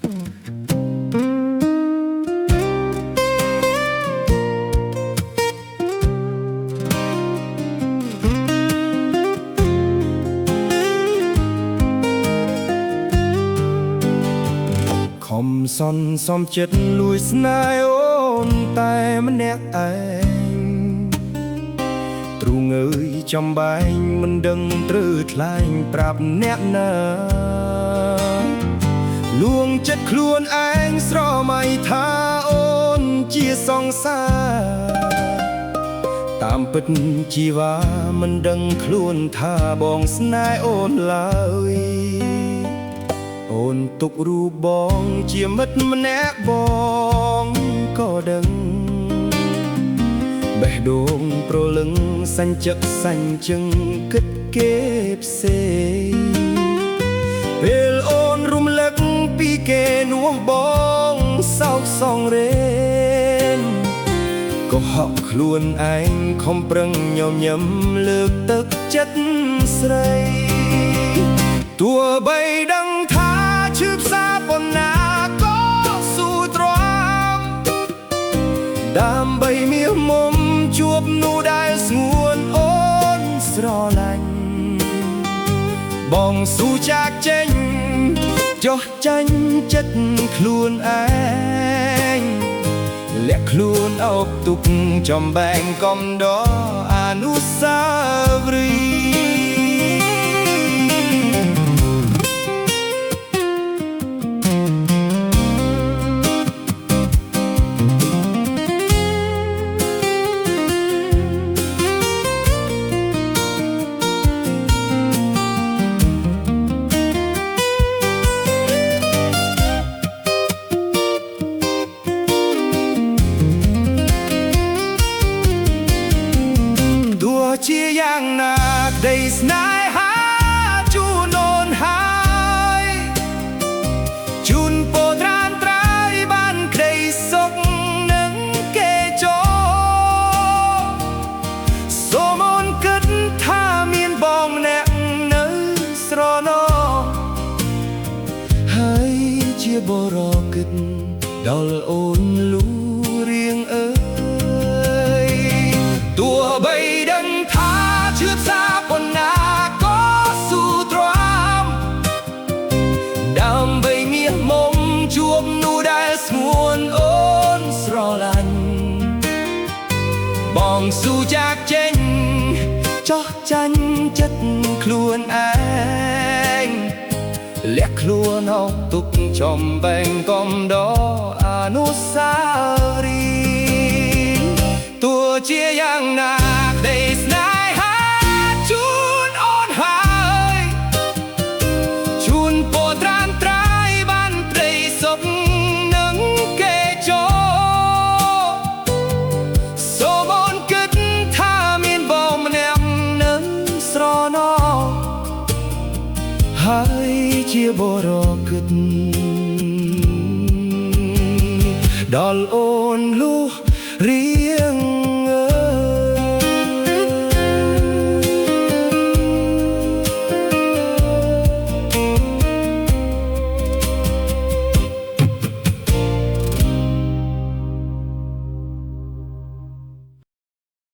ខំសន់សំចិត្តលួចស្នេហ៍អូនតែម្នាក់ឯងទ្រូងអើយចំបែងមិនដឹងត្រូវថ្លែងប្រាប់អ្នកណាលួងចិត្តខ្លួនឯងស្រមៃថាអូនជាសង្សារតាមពិតជីវ៉ាមិនដឹងខ្លួនថាបងស្នេហ៍អូនឡើយអូនទុករូបបងជាមិត្តម្នាក់បងក៏ដឹងបេះដូងប្រលឹងសាញ់ចឹកសាញ់ជឹងគិតគេផ្សេងពេលអូនរំលឹកពីគេនោះបងសោកសងរេនក៏ហក់ខ្លួនឯងខំប្រឹងញញឹមលើកទឹកចិត្តស្រីទោះបីដឹងថាឈឺផ្សាប៉ុណ្ណាក៏ស៊ូទ្រាំដើម្បីមាសមុំជួបនោះដែលស្ងួនអូនស្រឡាញ់បងស៊ូចាកចេញចុះចាញ់ចិត្តខ្លួនឯងលាក់ខ្លួនអោបទុកចំបែងកំដរអនុស្សាវរីយ៍ជាយ៉ាងណាក្តីស្នេហាជួនអូនហើយជូនពោត្រានត្រាយបានក្តីសុខនឹងគេចូលសូមអូនគិតថាមានបងម្នាក់នៅស្រណោហើយជាបរោគិតដល់អូនលូរៀងអើយទោះបីដឹងឈឺផ្សាប៉ុណ្ណាក៏ស៊ូទ្រាំដើម្បីមាសមុំជួបនោះដែលស្ងួនអូនស្រឡាញ់បងស៊ូចាកចេញចោះចាញ់ចិត្តខ្លួនឯងលាក់ខ្លួនអោបទុកចំបែងកំដរអនុស្សាវរីយ៍ទោះជាយ៉ាងណាក្តីស្នេហាជូនអូនហើយជូនពោត្រានត្រាយបានព្រៃសុខនឹងគេចូលសូមអូនគិតថាមានបងម្នាក់នឹងស្រណោហើយជាបរោគិតដល់អូនលុះ